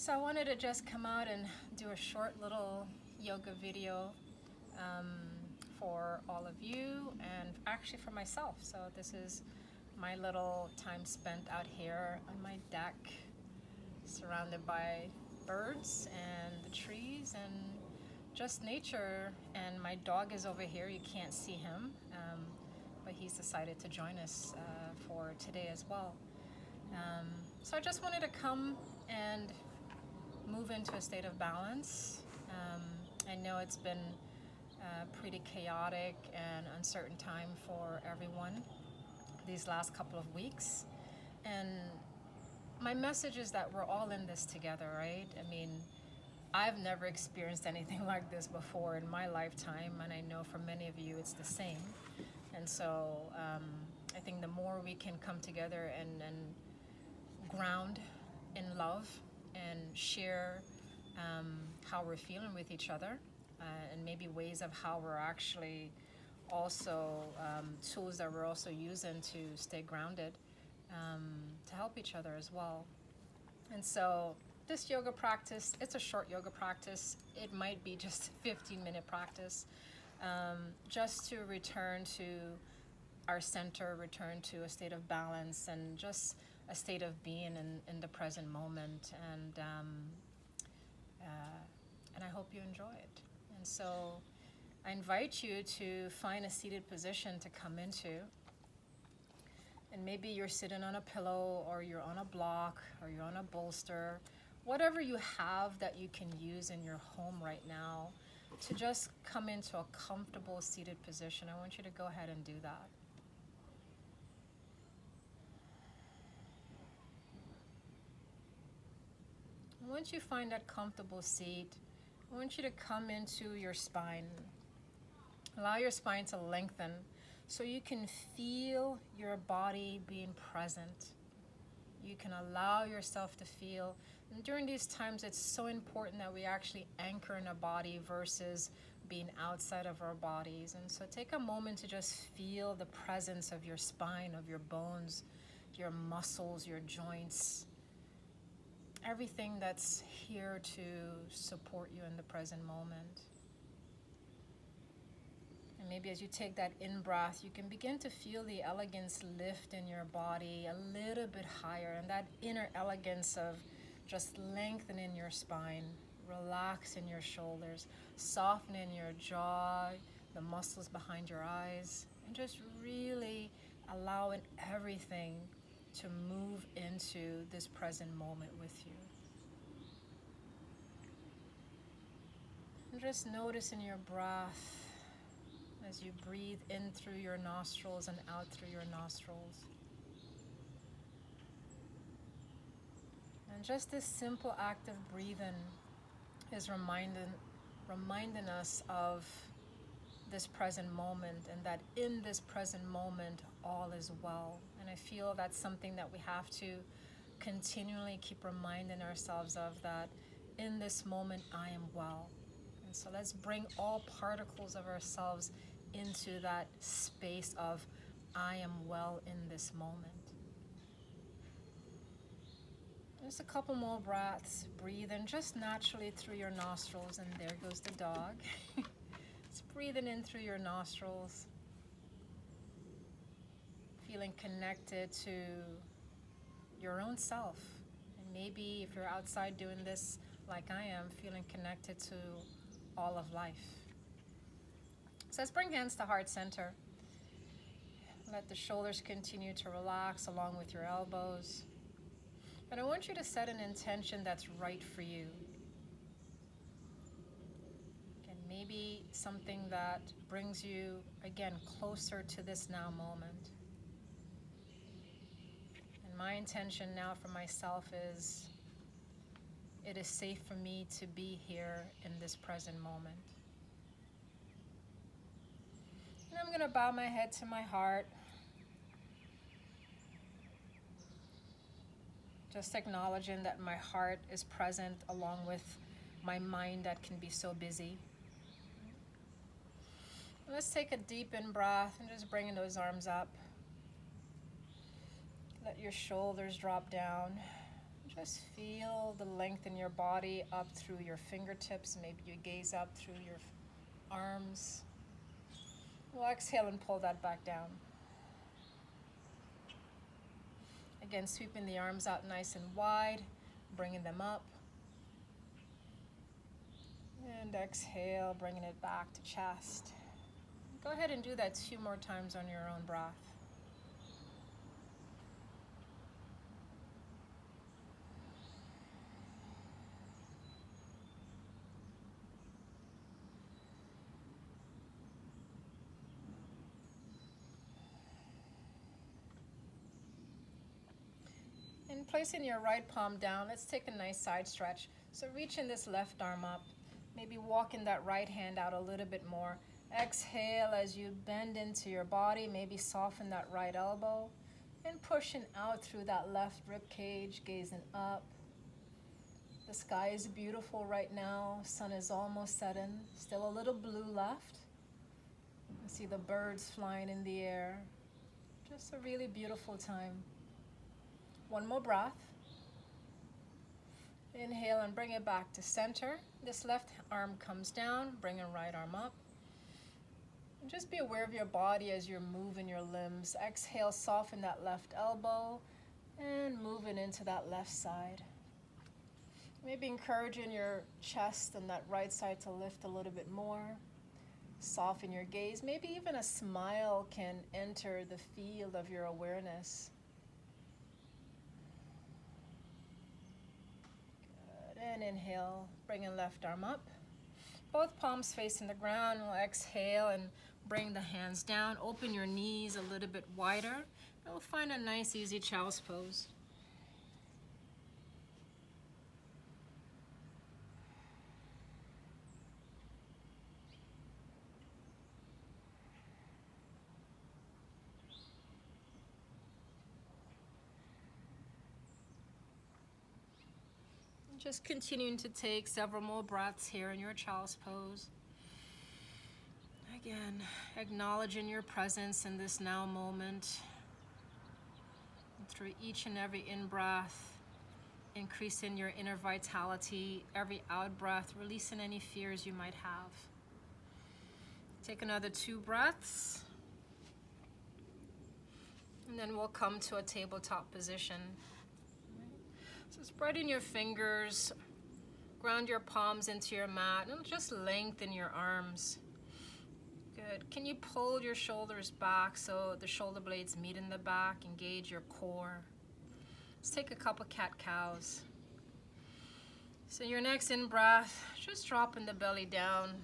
So I wanted to just come out and do a short little yoga video for all of you and actually for myself. So this is my little time spent out here on my deck, surrounded by birds and the trees and just nature. And my dog is over here. You can't see him, but he's decided to join us for today as well. So I just wanted to come and move into a state of balance. I know it's been a pretty chaotic and uncertain time for everyone these last couple of weeks. And my message is that we're all in this together, right? I mean, I've never experienced anything like this before in my lifetime, and I know for many of you it's the same. And so I think the more we can come together and ground in love and share how we're feeling with each other, and maybe ways of how we're actually also tools that we're also using to stay grounded, to help each other as well. And so this yoga practice, it's a short yoga practice. It might be just a 15-minute practice, just to return to our center, return to a state of balance and just a state of being in the present moment. And I hope you enjoy it. And so I invite you to find a seated position to come into. And maybe you're sitting on a pillow, or you're on a block, or you're on a bolster, whatever you have that you can use in your home right now to just come into a comfortable seated position. I want you to go ahead and do that. Once you find that comfortable seat, I want you to come into your spine. Allow your spine to lengthen so you can feel your body being present. You can allow yourself to feel. And during these times, it's so important that we actually anchor in our body versus being outside of our bodies. And so take a moment to just feel the presence of your spine, of your bones, your muscles, your joints, everything that's here to support you in the present moment. And maybe as you take that in-breath, you can begin to feel the elegance lift in your body a little bit higher, and that inner elegance of just lengthening your spine, relaxing your shoulders, softening your jaw, the muscles behind your eyes, and just really allowing everything to move into this present moment with you. And just noticing your breath as you breathe in through your nostrils and out through your nostrils. And just this simple act of breathing is reminding us of this present moment, and that in this present moment all is well. And I feel that's something that we have to continually keep reminding ourselves of, that in this moment I am well. And so let's bring all particles of ourselves into that space of I am well in this moment. Just a couple more breaths. Breathe in just naturally through your nostrils, and there goes the dog. Just breathing in through your nostrils, feeling connected to your own self. And maybe if you're outside doing this like I am, feeling connected to all of life. So let's bring hands to heart center. Let the shoulders continue to relax along with your elbows. And I want you to set an intention that's right for you. And maybe something that brings you, again, closer to this now moment. And my intention now for myself is, it is safe for me to be here in this present moment. And I'm going to bow my head to my heart. Just acknowledging that my heart is present along with my mind that can be so busy. Let's take a deep in-breath and just bringing those arms up. Let your shoulders drop down. Just feel the length in your body up through your fingertips. Maybe you gaze up through your arms. We'll exhale and pull that back down. Again, sweeping the arms out nice and wide, bringing them up. And exhale, bringing it back to chest. Go ahead and do that 2 more times on your own breath. And placing your right palm down, let's take a nice side stretch. So reaching this left arm up, maybe walking that right hand out a little bit more. Exhale as you bend into your body, maybe soften that right elbow, and pushing out through that left rib cage, gazing up. The sky is beautiful right now. Sun is almost setting. Still a little blue left. You see the birds flying in the air. Just a really beautiful time. One more breath. Inhale and bring it back to center. This left arm comes down, bringing right arm up. And just be aware of your body as you're moving your limbs. Exhale, soften that left elbow and moving into that left side. Maybe encouraging your chest and that right side to lift a little bit more. Soften your gaze. Maybe even a smile can enter the field of your awareness. Good. And inhale, bringing left arm up. Both palms facing the ground. We'll exhale and bring the hands down. Open your knees a little bit wider. And we'll find a nice, easy child's pose. Just continuing to take several more breaths here in your child's pose. Again, acknowledging your presence in this now moment. And through each and every in-breath, increasing your inner vitality. Every out-breath, releasing any fears you might have. Take another 2 breaths. And then we'll come to a tabletop position. So spreading your fingers, ground your palms into your mat, and just lengthen your arms. Good. Can you pull your shoulders back so the shoulder blades meet in the back? Engage your core. Let's take a couple cat-cows. So your next in-breath, just dropping the belly down,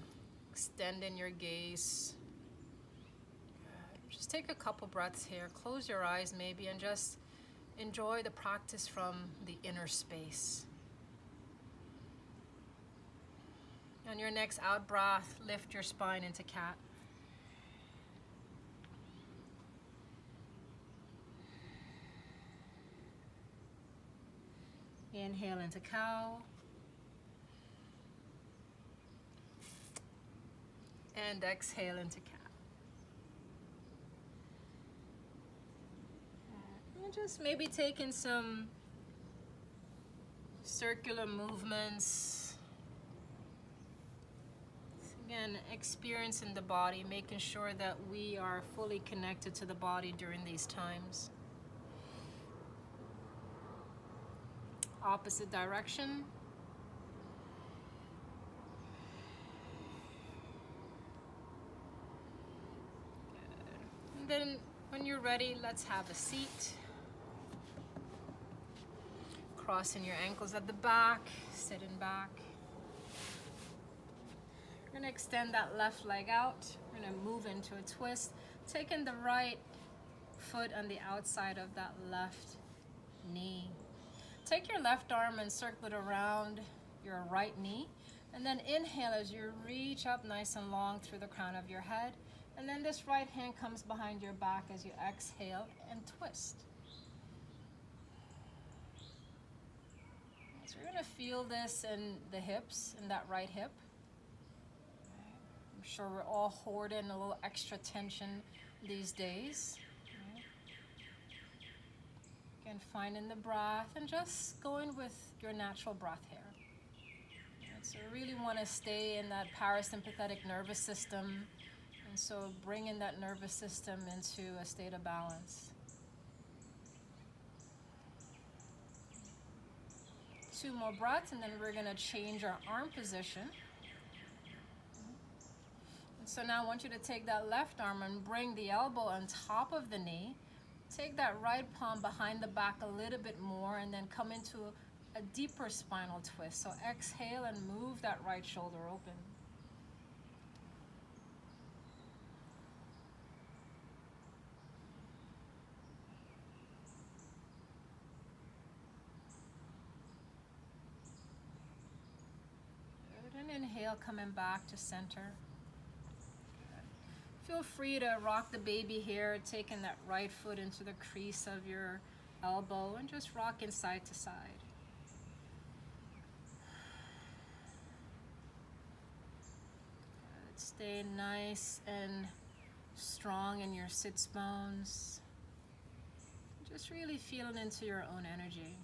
extending your gaze. Good. Just take a couple breaths here. Close your eyes maybe and just enjoy the practice from the inner space. On your next out breath, lift your spine into cat. Inhale into cow. And exhale into cat. And just maybe taking some circular movements. Again, experiencing the body, making sure that we are fully connected to the body during these times. Opposite direction. Good. And then when you're ready, let's have a seat. Crossing your ankles at the back, sitting back. We're going to extend that left leg out. We're going to move into a twist, taking the right foot on the outside of that left knee. Take your left arm and circle it around your right knee. And then inhale as you reach up nice and long through the crown of your head. And then this right hand comes behind your back as you exhale and twist. So we're going to feel this in the hips, in that right hip. I'm sure we're all hoarding a little extra tension these days. Again, finding the breath and just going with your natural breath here. And so really want to stay in that parasympathetic nervous system. And so bringing that nervous system into a state of balance. 2 more breaths, and then we're going to change our arm position. And so now I want you to take that left arm and bring the elbow on top of the knee. Take that right palm behind the back a little bit more, and then come into a deeper spinal twist. So exhale and move that right shoulder open. And inhale, coming back to center. Feel free to rock the baby here, taking that right foot into the crease of your elbow and just rocking side to side. Good. Stay nice and strong in your sits bones. Just really feeling into your own energy.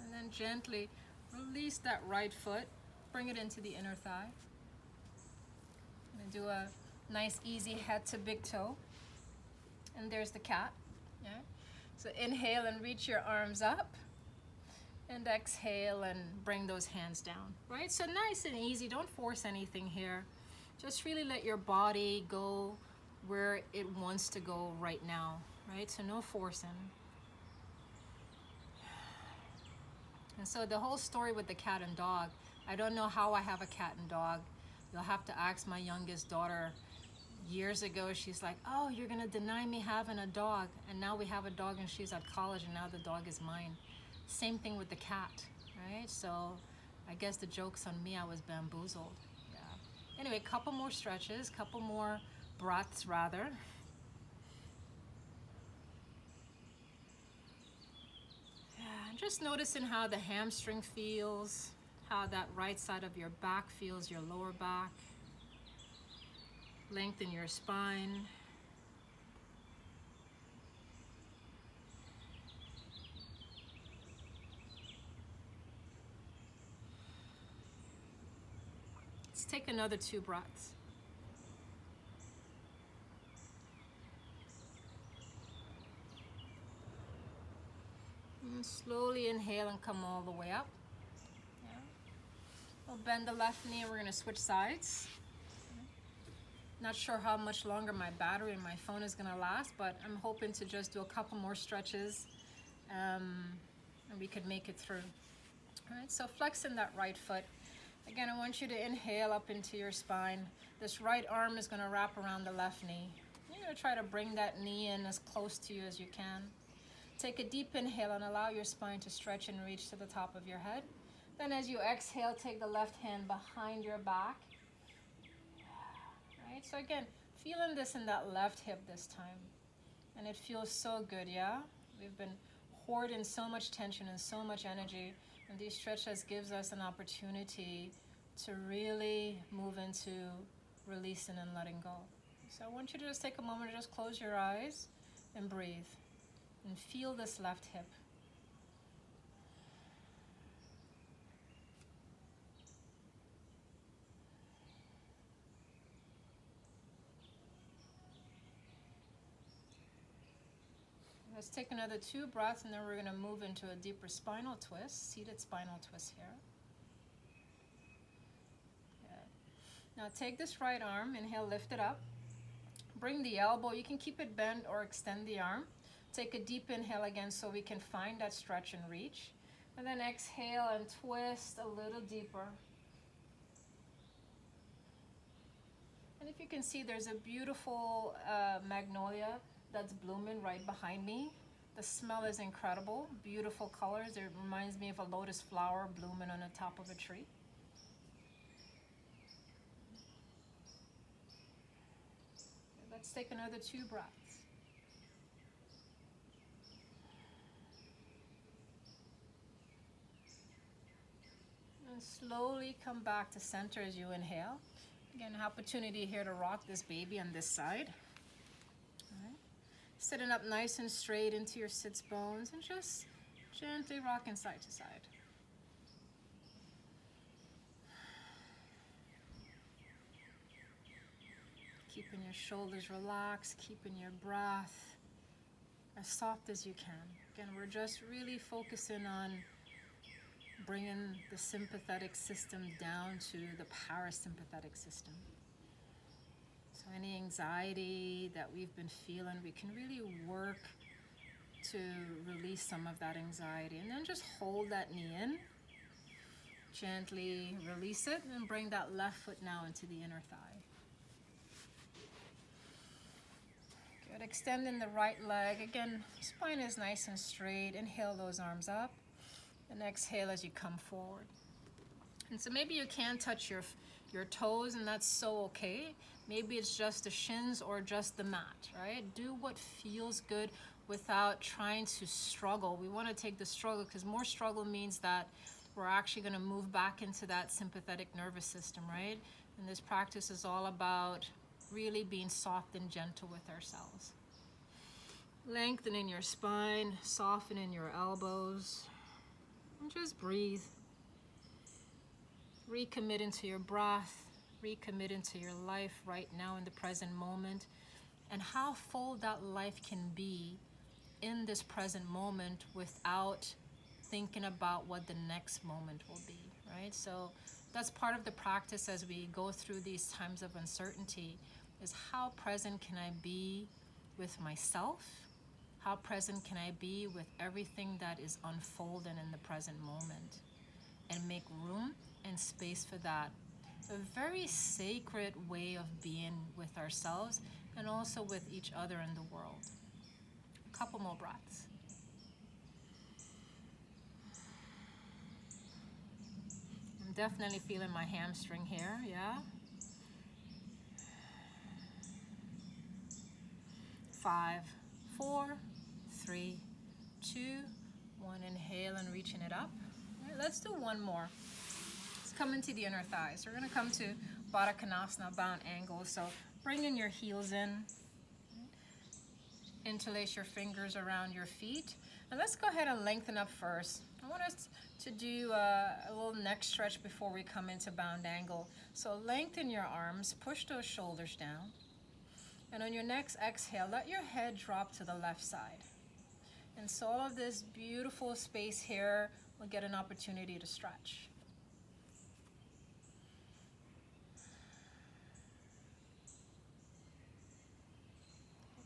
And then gently release that right foot, bring it into the inner thigh. And do a nice easy head to big toe. And there's the cat. Yeah. So inhale and reach your arms up. And exhale and bring those hands down. Right? So nice and easy. Don't force anything here. Just really let your body go where it wants to go right now. Right? So no forcing. And so the whole story with the cat and dog, I don't know how I have a cat and dog. You'll have to ask my youngest daughter. Years ago, she's like, oh, you're gonna deny me having a dog. And now we have a dog and she's at college and now the dog is mine. Same thing with the cat, right? So I guess the joke's on me, I was bamboozled. Yeah. Anyway, couple more stretches, couple more breaths rather. Just noticing how the hamstring feels, how that right side of your back feels, your lower back. Lengthen your spine. Let's take another 2 breaths. And slowly inhale and come all the way up. Yeah. We'll bend the left knee and we're going to switch sides. Not sure how much longer my battery in my phone is going to last, but I'm hoping to just do a couple more stretches and we could make it through. All right, so flexing that right foot. Again, I want you to inhale up into your spine. This right arm is going to wrap around the left knee. You're going to try to bring that knee in as close to you as you can. Take a deep inhale and allow your spine to stretch and reach to the top of your head. Then as you exhale, take the left hand behind your back. Right, so again, feeling this in that left hip this time. And it feels so good, yeah? We've been hoarding so much tension and so much energy. And these stretches gives us an opportunity to really move into releasing and letting go. So I want you to just take a moment to just close your eyes and breathe. And feel this left hip. Let's take another 2 breaths and then we're going to move into a deeper spinal twist, seated spinal twist here. Good. Now take this right arm, inhale, lift it up. Bring the elbow, you can keep it bent or extend the arm. Take a deep inhale again so we can find that stretch and reach. And then exhale and twist a little deeper. And if you can see, there's a beautiful magnolia that's blooming right behind me. The smell is incredible, beautiful colors. It reminds me of a lotus flower blooming on the top of a tree. Let's take another 2 breaths. And slowly come back to center as you inhale. Again, opportunity here to rock this baby on this side. Sitting up nice and straight into your sits bones and just gently rocking side to side. Keeping your shoulders relaxed, keeping your breath as soft as you can. Again, we're just really focusing on bringing the sympathetic system down to the parasympathetic system. So any anxiety that we've been feeling, we can really work to release some of that anxiety. And then just hold that knee in. Gently release it and bring that left foot now into the inner thigh. Good. Extending the right leg. Again, spine is nice and straight. Inhale those arms up. And exhale as you come forward. And so maybe you can touch your toes, and that's so okay. Maybe it's just the shins or just the mat, right? Do what feels good without trying to struggle. We want to take the struggle because more struggle means that we're actually going to move back into that sympathetic nervous system, right? And this practice is all about really being soft and gentle with ourselves. Lengthening your spine, softening your elbows, and just breathe. Recommitting to your breath, recommitting to your life right now in the present moment, and how full that life can be in this present moment without thinking about what the next moment will be, right? So that's part of the practice as we go through these times of uncertainty, is how present can I be with myself? How present can I be with everything that is unfolding in the present moment? And make room and space for that. A very sacred way of being with ourselves and also with each other in the world. A couple more breaths. I'm definitely feeling my hamstring here, yeah? 5, 4, 3, 2, 1. Inhale and reaching it up. All right, let's do one more. Let's come into the inner thighs. So we're going to come to Baddha Konasana, bound angle. So bringing your heels in. Interlace your fingers around your feet. And let's go ahead and lengthen up first. I want us to do a little neck stretch before we come into bound angle. So lengthen your arms, push those shoulders down. And on your next exhale, let your head drop to the left side. And so all of this beautiful space here will get an opportunity to stretch.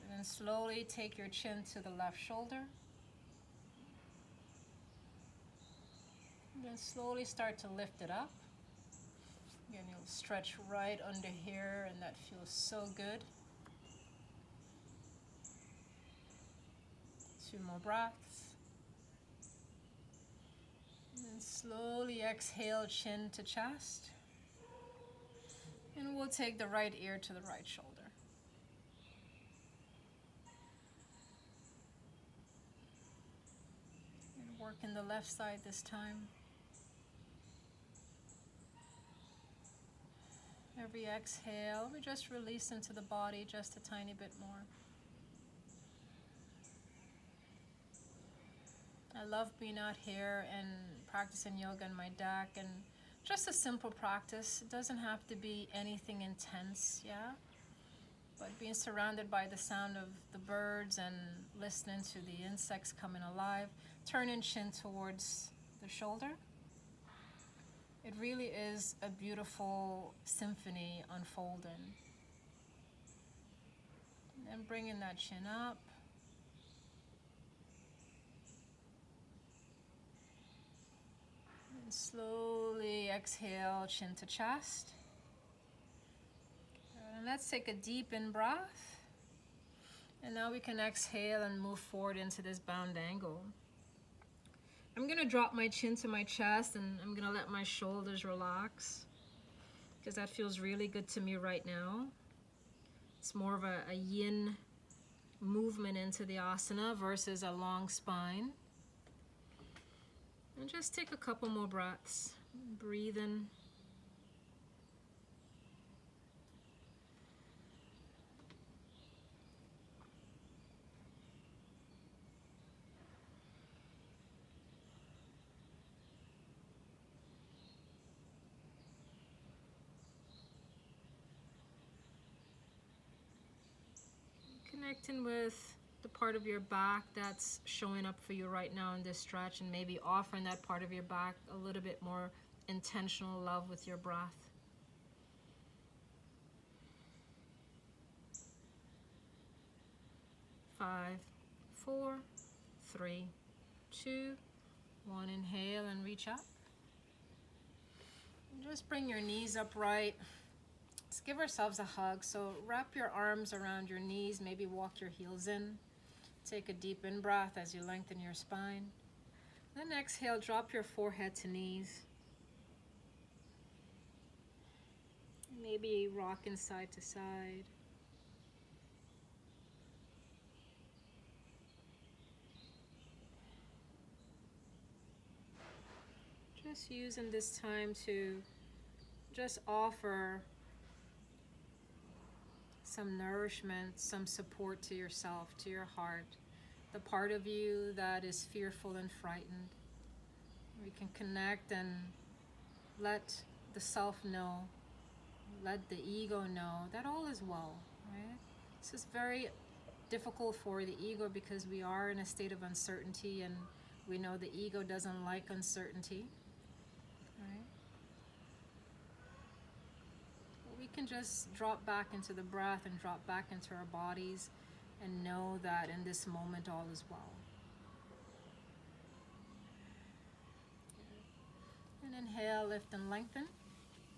And then slowly take your chin to the left shoulder. And then slowly start to lift it up. Again, you'll stretch right under here, and that feels so good. 2 more breaths. And then slowly exhale, chin to chest. And we'll take the right ear to the right shoulder. And work in the left side this time. Every exhale, we just release into the body just a tiny bit more. I love being out here and practicing yoga on my deck, and just a simple practice. It doesn't have to be anything intense, yeah? But being surrounded by the sound of the birds and listening to the insects coming alive, turning chin towards the shoulder. It really is a beautiful symphony unfolding. And bringing that chin up. And slowly exhale, chin to chest. And let's take a deep in breath. And now we can exhale and move forward into this bound angle. I'm going to drop my chin to my chest, and I'm going to let my shoulders relax because that feels really good to me right now. It's more of a yin movement into the asana versus a long spine. And just take a couple more breaths. Breathe in. Connecting with the part of your back that's showing up for you right now in this stretch, and maybe offering that part of your back a little bit more intentional love with your breath. 5, 4, 3, 2, 1. Inhale and reach up. Just bring your knees upright. Let's give ourselves a hug. So wrap your arms around your knees, maybe walk your heels in. Take a deep in-breath as you lengthen your spine. Then exhale, drop your forehead to knees. Maybe rocking side to side. Just using this time to just offer some nourishment, some support to yourself, to your heart, the part of you that is fearful and frightened. We can connect and let the self know, let the ego know that all is well, right? This is very difficult for the ego because we are in a state of uncertainty, and we know the ego doesn't like uncertainty, right? We can just drop back into the breath and drop back into our bodies and know that in this moment all is well. And inhale, lift and lengthen.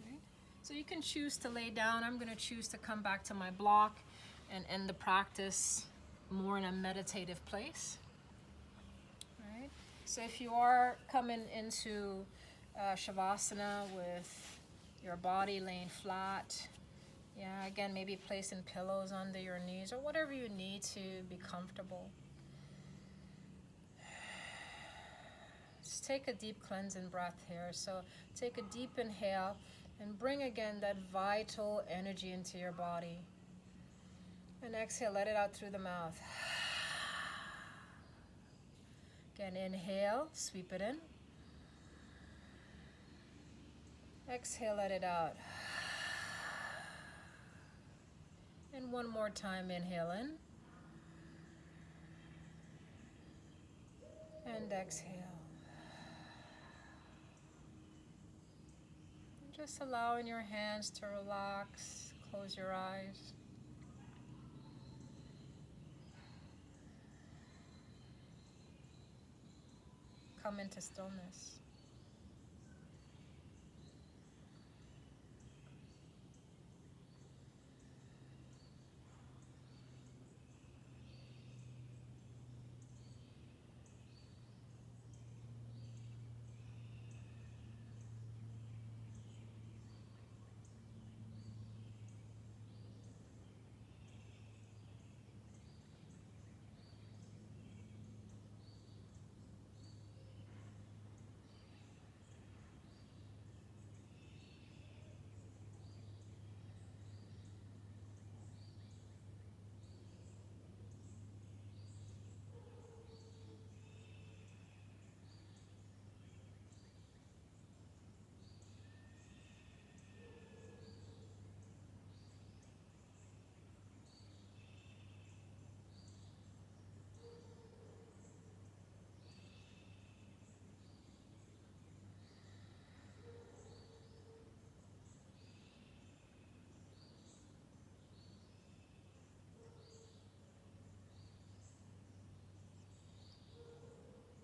Right? So you can choose to lay down. I'm going to choose to come back to my block and end the practice more in a meditative place. Right? So if you are coming into Shavasana with your body laying flat, yeah, again, maybe placing pillows under your knees or whatever you need to be comfortable. Just take a deep cleansing breath here. So take a deep inhale and bring again that vital energy into your body. And exhale, let it out through the mouth. Again, inhale, sweep it in. Exhale, let it out. And one more time, inhale in. And exhale. Just allowing your hands to relax, close your eyes. Come into stillness.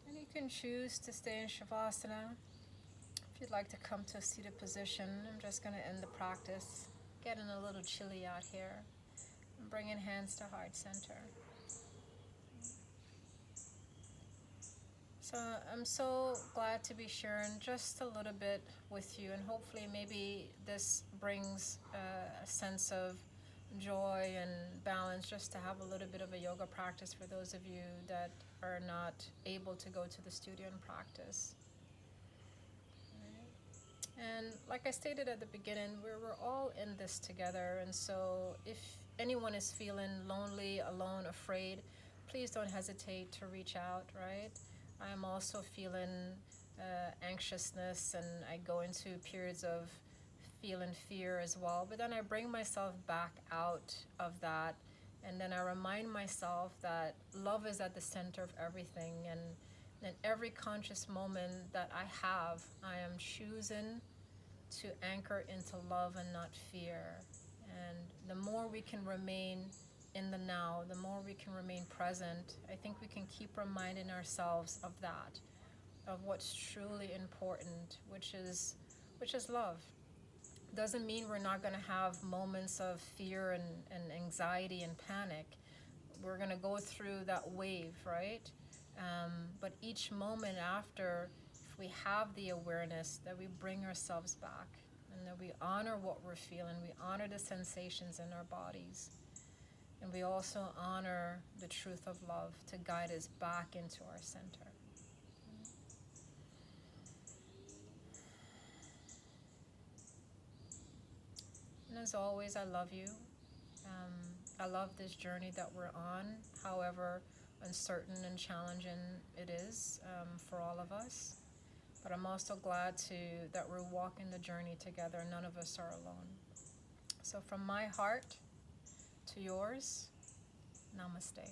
And you can choose to stay in Shavasana. If you'd like to come to a seated position, I'm just going to end the practice. Getting a little chilly out here. And bringing hands to heart center. So I'm so glad to be sharing just a little bit with you, and hopefully maybe this brings a sense of joy and balance, just to have a little bit of a yoga practice for those of you that are not able to go to the studio and practice. And like I stated at the beginning, we're all in this together, and so if anyone is feeling lonely, alone, afraid, please don't hesitate to reach out, right? I'm also feeling anxiousness, and I go into periods of feeling fear as well, but then I bring myself back out of that, and then I remind myself that love is at the center of everything, and in every conscious moment that I have, I am choosing to anchor into love and not fear. And the more we can remain in the now, the more we can remain present, I think we can keep reminding ourselves of that, of what's truly important, which is love. Doesn't mean we're not going to have moments of fear and anxiety and panic. We're going to go through that wave, right? But each moment after, if we have the awareness that we bring ourselves back and that we honor what we're feeling, we honor the sensations in our bodies, and we also honor the truth of love to guide us back into our center. And as always, I love you. I love this journey that we're on, however uncertain and challenging it is for all of us. But I'm also glad that we're walking the journey together. None of us are alone. So from my heart to yours, namaste.